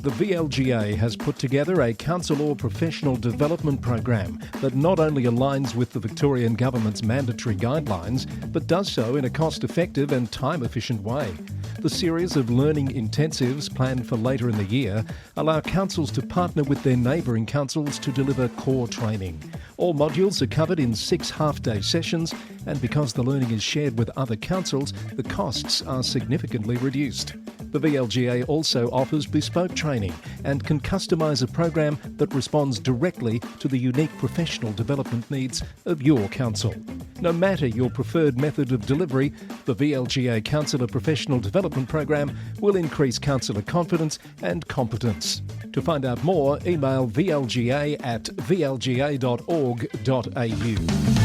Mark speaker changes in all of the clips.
Speaker 1: The VLGA has put together a council or professional development program that not only aligns with the Victorian Government's mandatory guidelines, but does so in a cost-effective and time-efficient way. The series of learning intensives planned for later in the year allow councils to partner with their neighbouring councils to deliver core training. All modules are covered in 6 half-day sessions, and because the learning is shared with other councils, the costs are significantly reduced. The VLGA also offers bespoke training and can customise a program that responds directly to the unique professional development needs of your council. No matter your preferred method of delivery, the VLGA Councillor Professional Development Program will increase councillor confidence and competence. To find out more, email vlga@vlga.org.au.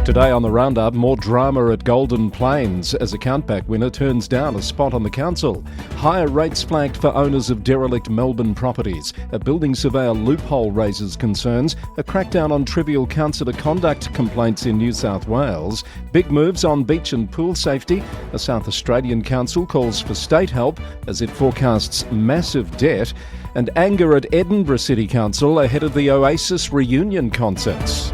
Speaker 1: Today on the Roundup, more drama at Golden Plains as a countback winner turns down a spot on the council. Higher rates flagged for owners of derelict Melbourne properties. A building surveyor loophole raises concerns. A crackdown on trivial councillor conduct complaints in New South Wales. Big moves on beach and pool safety. A South Australian council calls for state help as it forecasts massive debt. And anger at Edinburgh City Council ahead of the Oasis reunion concerts.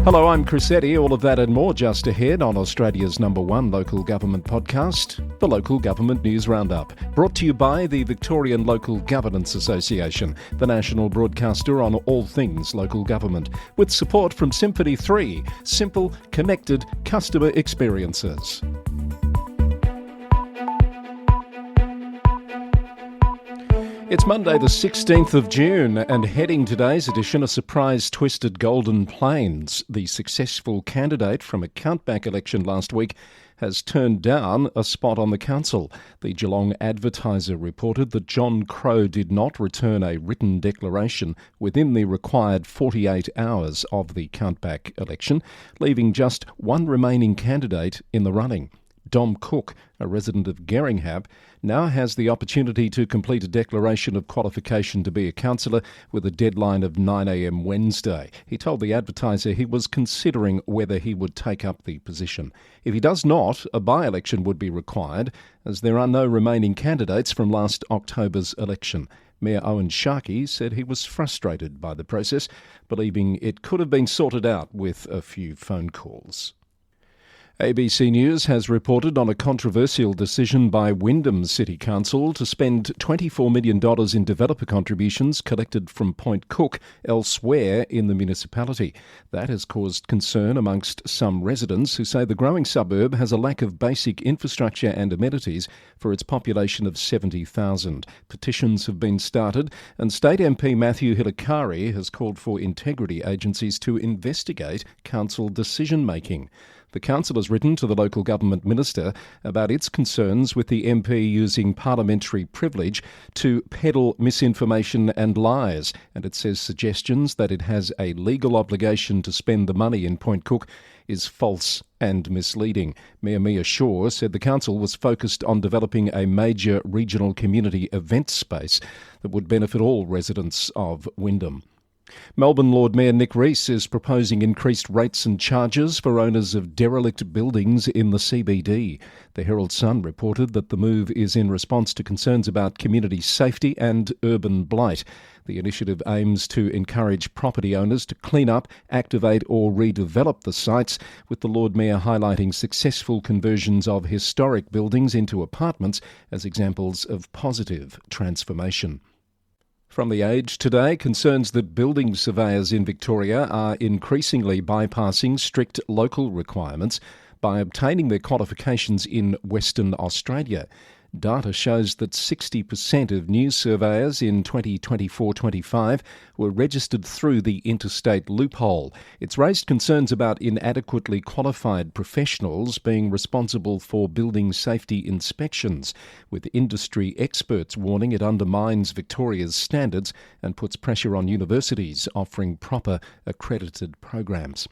Speaker 1: Hello, I'm Chris Eddy. All of that and more just ahead on Australia's #1 local government podcast, the Local Government News Roundup. Brought to you by the Victorian Local Governance Association, the national broadcaster on all things local government, with support from Symphony 3, simple, connected customer experiences. It's Monday the 16th of June, and heading today's edition, a surprise twist at Golden Plains. The successful candidate from a countback election last week has turned down a spot on the council. The Geelong Advertiser reported that John Crow did not return a written declaration within the required 48 hours of the countback election, leaving just one remaining candidate in the running. Dom Cook, a resident of Gerringham, now has the opportunity to complete a declaration of qualification to be a councillor with a deadline of 9 a.m. Wednesday. He told the Advertiser he was considering whether he would take up the position. If he does not, a by-election would be required, as there are no remaining candidates from last October's election. Mayor Owen Sharkey said he was frustrated by the process, believing it could have been sorted out with a few phone calls. ABC News has reported on a controversial decision by Wyndham City Council to spend $24 million in developer contributions collected from Point Cook elsewhere in the municipality. That has caused concern amongst some residents who say the growing suburb has a lack of basic infrastructure and amenities for its population of 70,000. Petitions have been started, and State MP Matthew Hilakari has called for integrity agencies to investigate council decision-making. The council has written to the local government minister about its concerns with the MP using parliamentary privilege to peddle misinformation and lies, and it says suggestions that it has a legal obligation to spend the money in Point Cook is false and misleading. Mayor Mia Shaw said the council was focused on developing a major regional community event space that would benefit all residents of Wyndham. Melbourne Lord Mayor Nick Rees is proposing increased rates and charges for owners of derelict buildings in the CBD. The Herald Sun reported that the move is in response to concerns about community safety and urban blight. The initiative aims to encourage property owners to clean up, activate or redevelop the sites, with the Lord Mayor highlighting successful conversions of historic buildings into apartments as examples of positive transformation. From The Age today, concerns that building surveyors in Victoria are increasingly bypassing strict local requirements by obtaining their qualifications in Western Australia. Data shows that 60% of new surveyors in 2024-25 were registered through the interstate loophole. It's raised concerns about inadequately qualified professionals being responsible for building safety inspections, with industry experts warning it undermines Victoria's standards and puts pressure on universities offering proper accredited programs.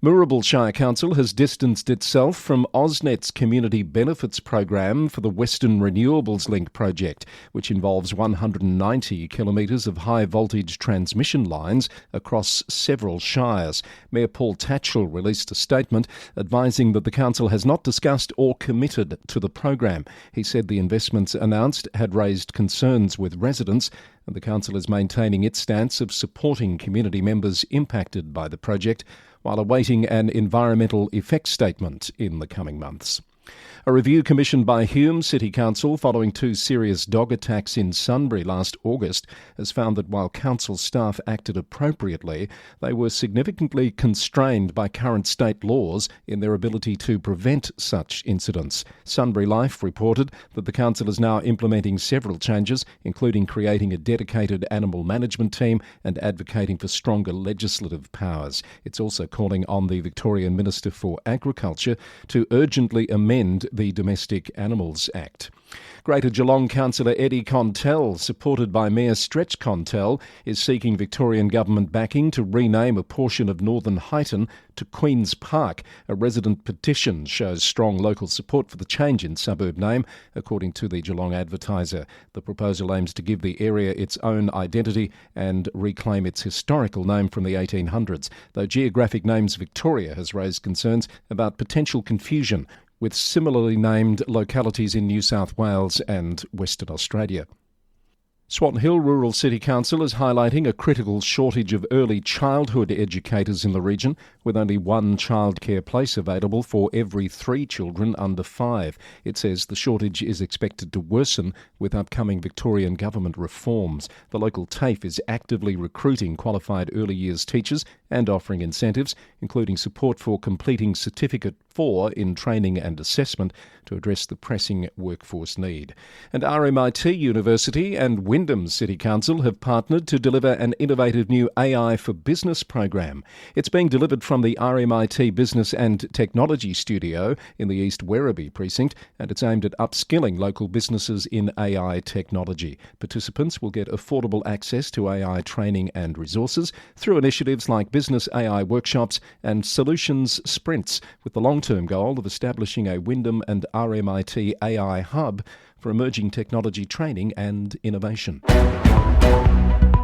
Speaker 1: Moorabool Shire Council has distanced itself from AusNet's community benefits program for the Western Melbourne Renewables Link project, which involves 190 kilometres of high-voltage transmission lines across several shires. Mayor Paul Tatchell released a statement advising that the council has not discussed or committed to the program. He said the investments announced had raised concerns with residents, and the council is maintaining its stance of supporting community members impacted by the project while awaiting an environmental effects statement in the coming months. A review commissioned by Hume City Council following 2 serious dog attacks in Sunbury last August has found that while council staff acted appropriately, they were significantly constrained by current state laws in their ability to prevent such incidents. Sunbury Life reported that the council is now implementing several changes, including creating a dedicated animal management team and advocating for stronger legislative powers. It's also calling on the Victorian Minister for Agriculture to urgently amend the Domestic Animals Act. Greater Geelong Councillor Eddie Contell, supported by Mayor Stretch Contell, is seeking Victorian Government backing to rename a portion of Northern Highton to Queen's Park. A resident petition shows strong local support for the change in suburb name, according to the Geelong Advertiser. The proposal aims to give the area its own identity and reclaim its historical name from the 1800s, though Geographic Names Victoria has raised concerns about potential confusion with similarly named localities in New South Wales and Western Australia. Swan Hill Rural City Council is highlighting a critical shortage of early childhood educators in the region, with only 1 childcare place available for every 3 children under 5. It says the shortage is expected to worsen with upcoming Victorian Government reforms. The local TAFE is actively recruiting qualified early years teachers and offering incentives, including support for completing Certificate 4 in training and assessment to address the pressing workforce need. And RMIT University and Wyndham City Council have partnered to deliver an innovative new AI for Business program. It's being delivered from the RMIT Business and Technology Studio in the East Werribee precinct, and it's aimed at upskilling local businesses in AI technology. Participants will get affordable access to AI training and resources through initiatives like business AI workshops and solutions sprints, with the long-term goal of establishing a Wyndham and RMIT AI hub for emerging technology training and innovation.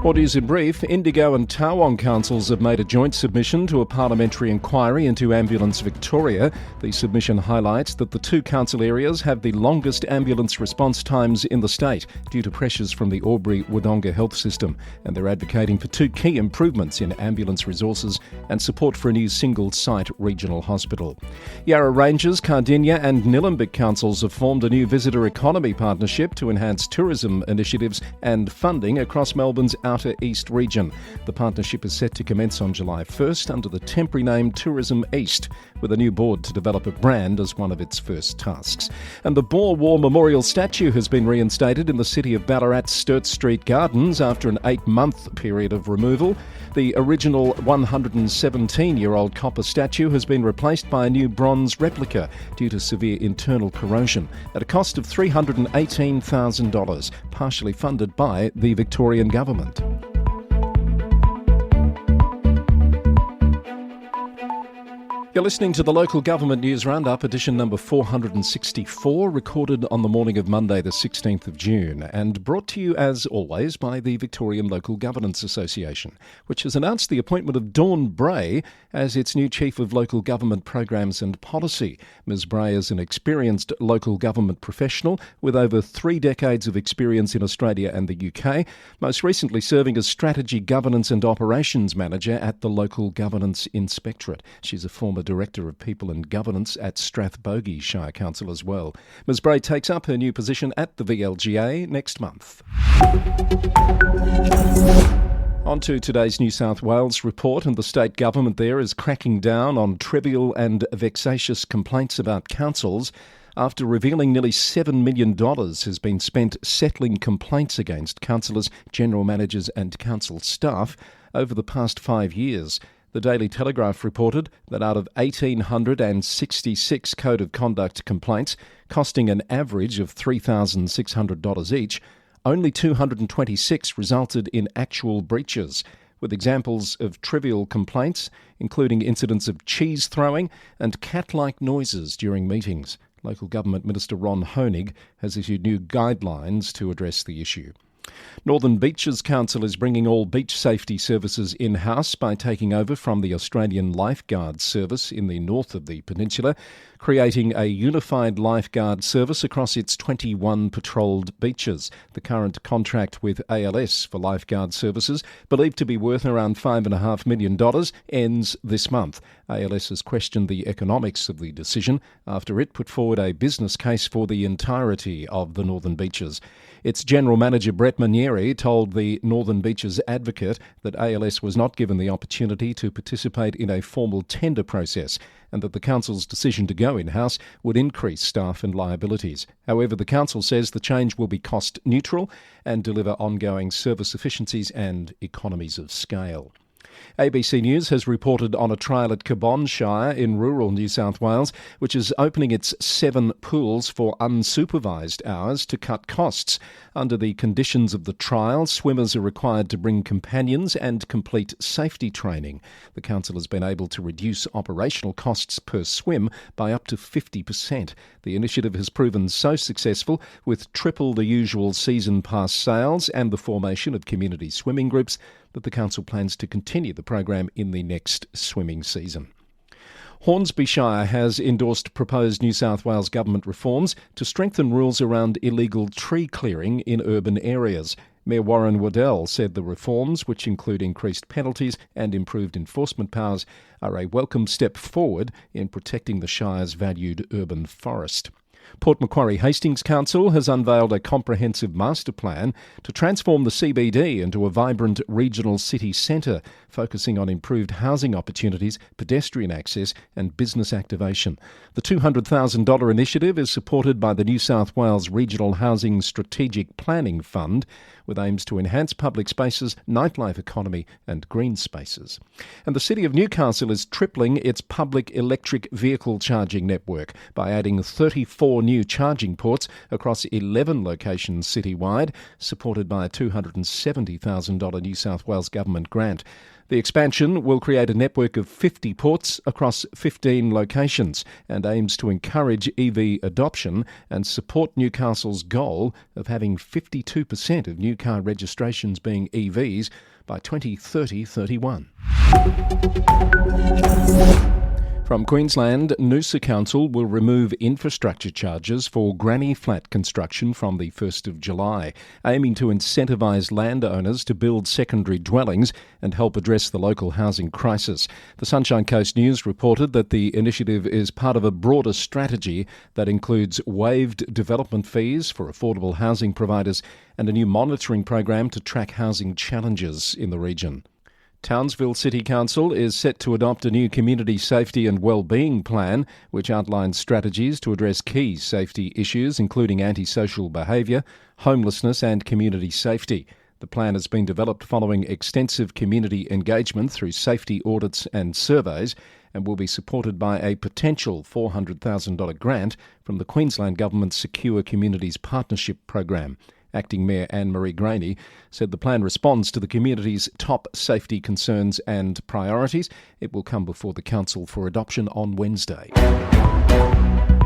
Speaker 1: More news in brief. Indigo and Tawong councils have made a joint submission to a parliamentary inquiry into Ambulance Victoria. The submission highlights that the 2 council areas have the longest ambulance response times in the state due to pressures from the Albury-Wodonga health system, and they're advocating for 2 key improvements in ambulance resources and support for a new single-site regional hospital. Yarra Ranges, Cardinia and Nillumbik councils have formed a new visitor economy partnership to enhance tourism initiatives and funding across Melbourne's Outer East region. The partnership is set to commence on July 1st under the temporary name Tourism East, with a new board to develop a brand as one of its first tasks. And the Boer War Memorial statue has been reinstated in the city of Ballarat's Sturt Street Gardens after an 8-month period of removal. The original 117-year-old copper statue has been replaced by a new bronze replica due to severe internal corrosion at a cost of $318,000, partially funded by the Victorian Government. You're listening to the Local Government News Roundup, edition number 464, recorded on the morning of Monday the 16th of June, and brought to you as always by the Victorian Local Governance Association, which has announced the appointment of Dawn Bray as its new Chief of Local Government Programs and Policy. Ms Bray is an experienced local government professional with over 3 decades of experience in Australia and the UK, most recently serving as Strategy, Governance and Operations Manager at the Local Governance Inspectorate. She's a former Director of People and Governance at Strathbogie Shire Council as well. Ms Bray takes up her new position at the VLGA next month. On to today's New South Wales report, and the state government there is cracking down on trivial and vexatious complaints about councils after revealing nearly $7 million has been spent settling complaints against councillors, general managers and council staff over the past 5 years. The Daily Telegraph reported that out of 1,866 Code of Conduct complaints, costing an average of $3,600 each, only 226 resulted in actual breaches, with examples of trivial complaints, including incidents of cheese throwing and cat-like noises during meetings. Local Government Minister Ron Honig has issued new guidelines to address the issue. Northern Beaches Council is bringing all beach safety services in-house by taking over from the Australian Lifeguard Service in the north of the peninsula, creating a unified lifeguard service across its 21 patrolled beaches. The current contract with ALS for lifeguard services, believed to be worth around $5.5 million, ends this month. ALS has questioned the economics of the decision after it put forward a business case for the entirety of the Northern Beaches. Its General Manager Brett Manieri told the Northern Beaches Advocate that ALS was not given the opportunity to participate in a formal tender process and that the Council's decision to go in-house would increase staff and liabilities. However, the Council says the change will be cost neutral and deliver ongoing service efficiencies and economies of scale. ABC News has reported on a trial at Cabonne Shire in rural New South Wales, which is opening its 7 pools for unsupervised hours to cut costs. Under the conditions of the trial, swimmers are required to bring companions and complete safety training. The council has been able to reduce operational costs per swim by up to 50%. The initiative has proven so successful, with triple the usual season pass sales and the formation of community swimming groups, that the council plans to continue the program in the next swimming season. Hornsby Shire has endorsed proposed New South Wales government reforms to strengthen rules around illegal tree clearing in urban areas. Mayor Warren Waddell said the reforms, which include increased penalties and improved enforcement powers, are a welcome step forward in protecting the Shire's valued urban forest. Port Macquarie Hastings Council has unveiled a comprehensive master plan to transform the CBD into a vibrant regional city centre, focusing on improved housing opportunities, pedestrian access and business activation. The $200,000 initiative is supported by the New South Wales Regional Housing Strategic Planning Fund, with aims to enhance public spaces, nightlife economy and green spaces. And the City of Newcastle is tripling its public electric vehicle charging network by adding 34 new charging ports across 11 locations citywide, supported by a $270,000 New South Wales Government grant. The expansion will create a network of 50 ports across 15 locations and aims to encourage EV adoption and support Newcastle's goal of having 52% of new car registrations being EVs by 2030-31. From Queensland, Noosa Council will remove infrastructure charges for granny flat construction from the 1st of July, aiming to incentivise landowners to build secondary dwellings and help address the local housing crisis. The Sunshine Coast News reported that the initiative is part of a broader strategy that includes waived development fees for affordable housing providers and a new monitoring program to track housing challenges in the region. Townsville City Council is set to adopt a new community safety and wellbeing plan, which outlines strategies to address key safety issues, including antisocial behaviour, homelessness and community safety. The plan has been developed following extensive community engagement through safety audits and surveys and will be supported by a potential $400,000 grant from the Queensland Government's Secure Communities Partnership Program. Acting Mayor Anne-Marie Graney said the plan responds to the community's top safety concerns and priorities. It will come before the Council for adoption on Wednesday.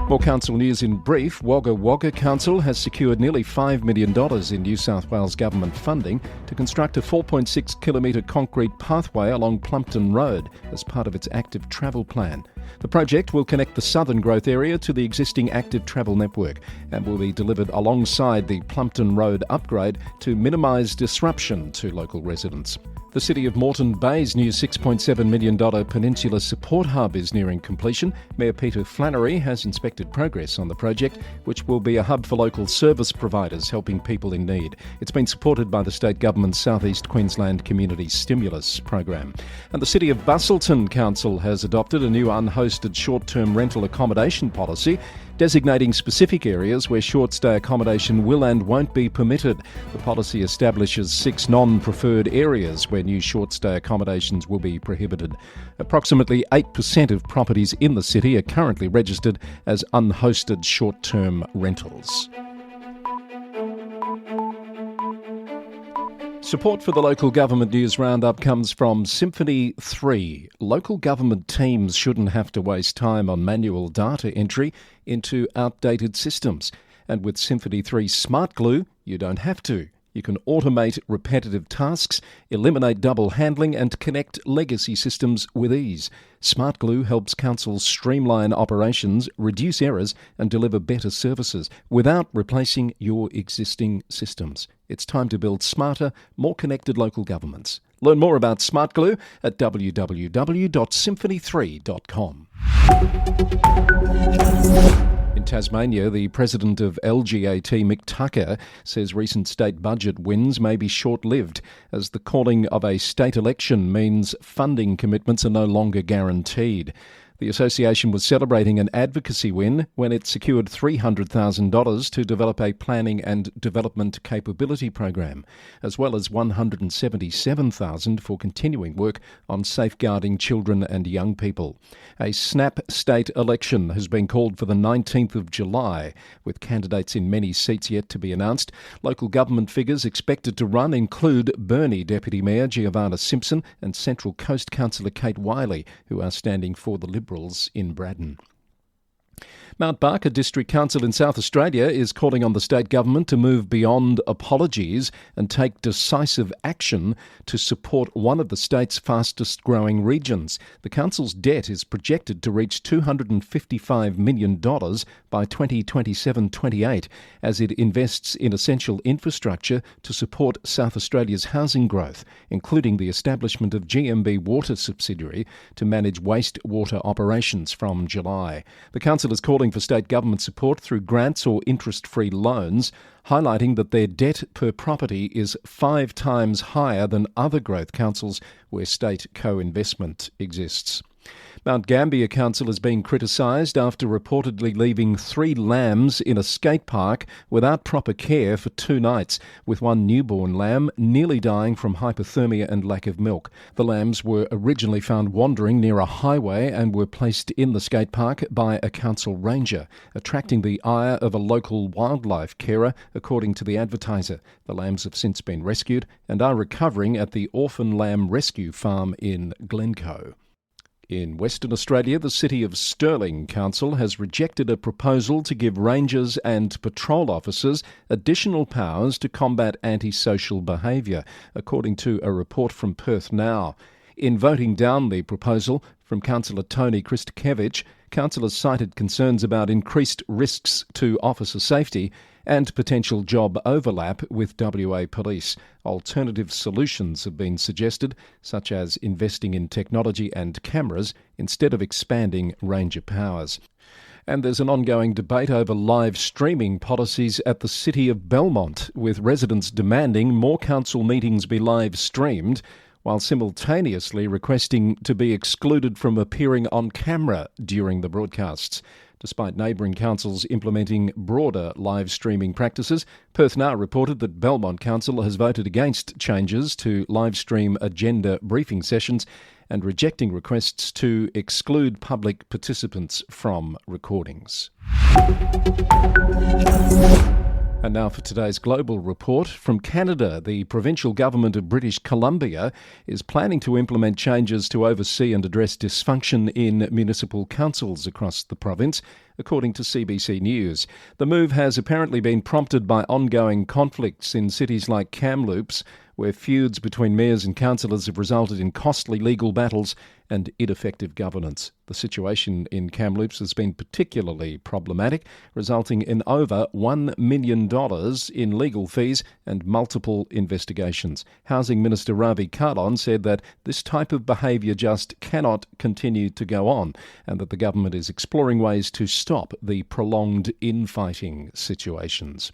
Speaker 1: More council news in brief. Wagga Wagga Council has secured nearly $5 million in New South Wales government funding to construct a 4.6 kilometre concrete pathway along Plumpton Road as part of its active travel plan. The project will connect the southern growth area to the existing active travel network and will be delivered alongside the Plumpton Road upgrade to minimise disruption to local residents. The City of Moreton Bay's new $6.7 million Peninsula Support Hub is nearing completion. Mayor Peter Flannery has inspected progress on the project, which will be a hub for local service providers helping people in need. It's been supported by the State Government's South East Queensland Community Stimulus Program. And the City of Busselton Council has adopted a new unhosted short-term rental accommodation policy, designating specific areas where short-stay accommodation will and won't be permitted. The policy establishes 6 non-preferred areas where new short-stay accommodations will be prohibited. Approximately 8% of properties in the city are currently registered as unhosted short-term rentals. Support for the Local Government News Roundup comes from Symphony 3. Local government teams shouldn't have to waste time on manual data entry into outdated systems. And with Symphony 3 Smart Glue, you don't have to. You can automate repetitive tasks, eliminate double handling and connect legacy systems with ease. Smart Glue helps councils streamline operations, reduce errors and deliver better services without replacing your existing systems. It's time to build smarter, more connected local governments. Learn more about Smart Glue at www.symphony3.com. In Tasmania, the president of LGAT, Mick Tucker, says recent state budget wins may be short-lived, as the calling of a state election means funding commitments are no longer guaranteed. The association was celebrating an advocacy win when it secured $300,000 to develop a planning and development capability program, as well as $177,000 for continuing work on safeguarding children and young people. A snap state election has been called for the 19th of July, with candidates in many seats yet to be announced. Local government figures expected to run include Burnie Deputy Mayor Giovanna Simpson and Central Coast Councillor Kate Wiley, who are standing for the Liberals in Braddon. Mount Barker District Council in South Australia is calling on the state government to move beyond apologies and take decisive action to support one of the state's fastest growing regions. The council's debt is projected to reach $255 million by 2027-28 as it invests in essential infrastructure to support South Australia's housing growth, including the establishment of GMB Water subsidiary to manage wastewater operations from July. The council is calling for state government support through grants or interest-free loans, highlighting that their debt per property is 5 times higher than other growth councils where state co-investment exists. Mount Gambier Council is being criticised after reportedly leaving 3 lambs in a skate park without proper care for 2 nights, with one newborn lamb nearly dying from hypothermia and lack of milk. The lambs were originally found wandering near a highway and were placed in the skate park by a council ranger, attracting the ire of a local wildlife carer, according to the Advertiser. The lambs have since been rescued and are recovering at the Orphan Lamb Rescue Farm in Glencoe. In Western Australia, the City of Stirling Council has rejected a proposal to give rangers and patrol officers additional powers to combat antisocial behaviour, according to a report from Perth Now. In voting down the proposal from Councillor Tony Christakevich, councillors cited concerns about increased risks to officer safety and potential job overlap with WA Police. Alternative solutions have been suggested, such as investing in technology and cameras instead of expanding ranger powers. And there's an ongoing debate over live streaming policies at the City of Belmont, with residents demanding more council meetings be live streamed, while simultaneously requesting to be excluded from appearing on camera during the broadcasts. Despite neighbouring councils implementing broader live streaming practices, Perth Now reported that Belmont Council has voted against changes to live stream agenda briefing sessions and rejecting requests to exclude public participants from recordings. And now for today's global report. From Canada, the provincial government of British Columbia is planning to implement changes to oversee and address dysfunction in municipal councils across the province, according to CBC News. The move has apparently been prompted by ongoing conflicts in cities like Kamloops, where feuds between mayors and councillors have resulted in costly legal battles and ineffective governance. The situation in Kamloops has been particularly problematic, resulting in over $1 million in legal fees and multiple investigations. Housing Minister Ravi Kardon said that this type of behaviour just cannot continue to go on, and that the government is exploring ways to stop the prolonged infighting situations.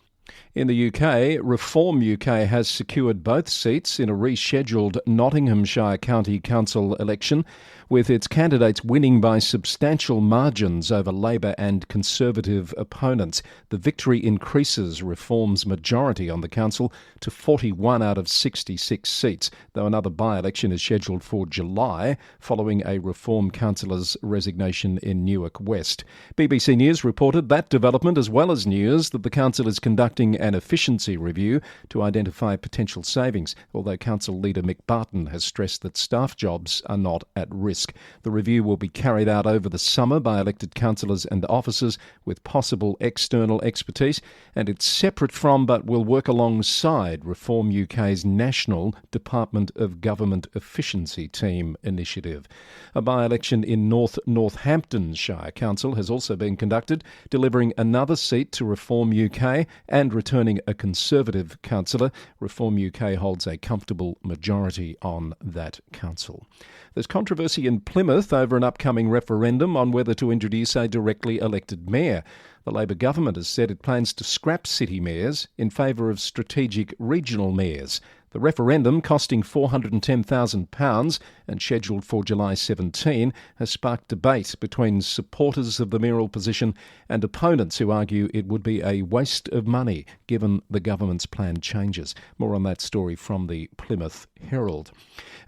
Speaker 1: In the UK, Reform UK has secured both seats in a rescheduled Nottinghamshire County Council election, with its candidates winning by substantial margins over Labor and Conservative opponents. The victory increases Reform's majority on the council to 41 out of 66 seats, though another by-election is scheduled for July following a Reform councillor's resignation in Newark West. BBC News reported that development, as well as news that the council is conducting an efficiency review to identify potential savings, although council leader Mick Barton has stressed that staff jobs are not at risk. The review will be carried out over the summer by elected councillors and officers with possible external expertise, and it's separate from but will work alongside Reform UK's National Department of Government Efficiency Team initiative. A by-election in Northamptonshire Council has also been conducted, delivering another seat to Reform UK and returning a Conservative councillor. Reform UK holds a comfortable majority on that council. There's controversy in Plymouth over an upcoming referendum on whether to introduce a directly elected mayor. The Labor government has said it plans to scrap city mayors in favour of strategic regional mayors. The referendum, costing £410,000 and scheduled for July 17, has sparked debate between supporters of the mayoral position and opponents who argue it would be a waste of money given the government's planned changes. More on that story from the Plymouth Herald.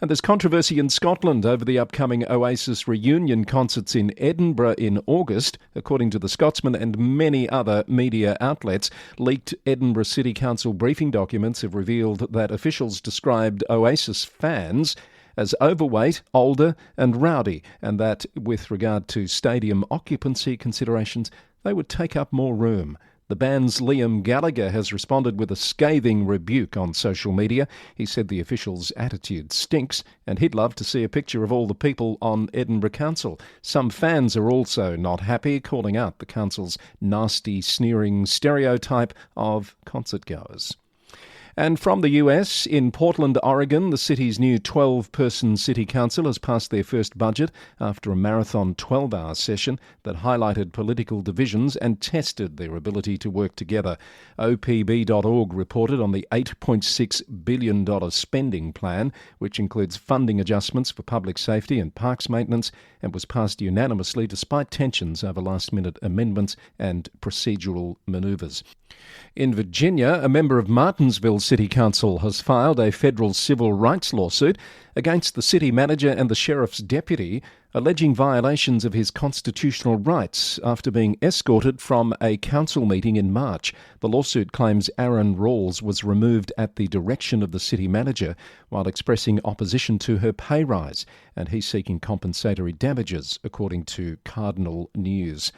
Speaker 1: And there's controversy in Scotland over the upcoming Oasis reunion concerts in Edinburgh in August. According to the Scotsman and many other media outlets, leaked Edinburgh City Council briefing documents have revealed that officials described Oasis fans as overweight, older and rowdy, and that with regard to stadium occupancy considerations, they would take up more room. The band's Liam Gallagher has responded with a scathing rebuke on social media. He said the officials' attitude stinks and he'd love to see a picture of all the people on Edinburgh Council. Some fans are also not happy, calling out the council's nasty, sneering stereotype of concertgoers. And from the US, in Portland, Oregon, the city's new 12-person city council has passed their first budget after a marathon 12-hour session that highlighted political divisions and tested their ability to work together. OPB.org reported on the $8.6 billion spending plan, which includes funding adjustments for public safety and parks maintenance, and was passed unanimously despite tensions over last-minute amendments and procedural manoeuvres. In Virginia, a member of Martinsville City Council has filed a federal civil rights lawsuit against the city manager and the sheriff's deputy, alleging violations of his constitutional rights after being escorted from a council meeting in March. The lawsuit claims Aaron Rawls was removed at the direction of the city manager while expressing opposition to her pay rise, and he's seeking compensatory damages, according to Cardinal News.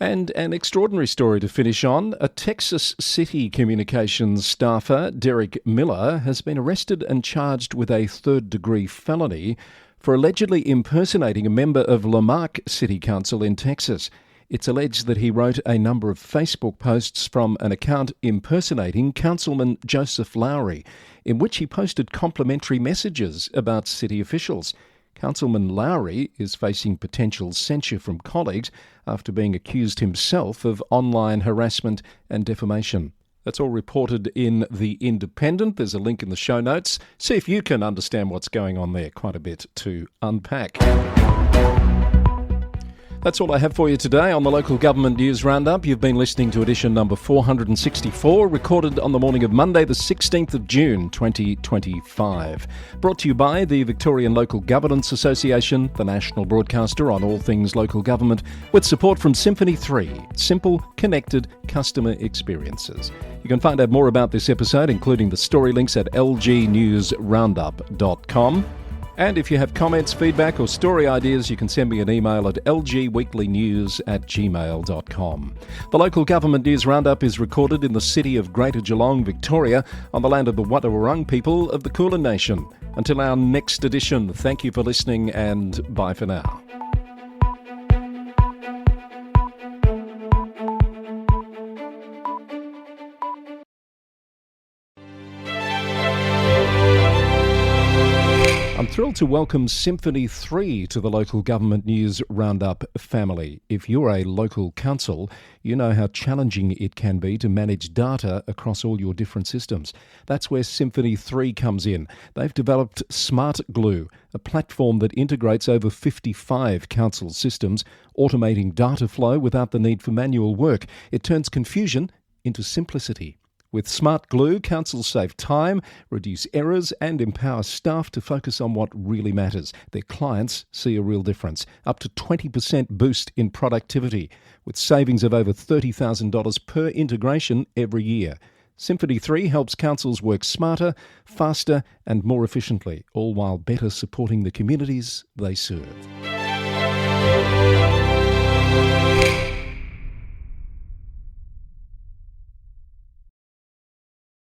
Speaker 1: And an extraordinary story to finish on. A Texas City Communications staffer, Derek Miller, has been arrested and charged with a third-degree felony for allegedly impersonating a member of Lamarck City Council in Texas. It's alleged that he wrote a number of Facebook posts from an account impersonating Councilman Joseph Lowry, in which he posted complimentary messages about city officials. Councilman Lowry is facing potential censure from colleagues after being accused himself of online harassment and defamation. That's all reported in The Independent. There's a link in the show notes. See if you can understand what's going on there. Quite a bit to unpack. That's all I have for you today on the Local Government News Roundup. You've been listening to edition number 464, recorded on the morning of Monday, the 16th of June, 2025. Brought to you by the Victorian Local Governance Association, the national broadcaster on all things local government, with support from Symphony 3, simple, connected customer experiences. You can find out more about this episode, including the story links, at lgnewsroundup.com. And if you have comments, feedback or story ideas, you can send me an email at lgweeklynews@gmail.com. The Local Government News Roundup is recorded in the city of Greater Geelong, Victoria, on the land of the Wadawurrung people of the Kulin Nation. Until our next edition, thank you for listening and bye for now. I'm through thrilled to welcome Symphony 3 to the Local Government News Roundup family. If you're a local council, you know how challenging it can be to manage data across all your different systems. That's where Symphony 3 comes in. They've developed Smart Glue, a platform that integrates over 55 council systems, automating data flow without the need for manual work. It turns confusion into simplicity. With Smart Glue, councils save time, reduce errors and empower staff to focus on what really matters. Their clients see a real difference, up to 20% boost in productivity, with savings of over $30,000 per integration every year. Symphony 3 helps councils work smarter, faster and more efficiently, all while better supporting the communities they serve.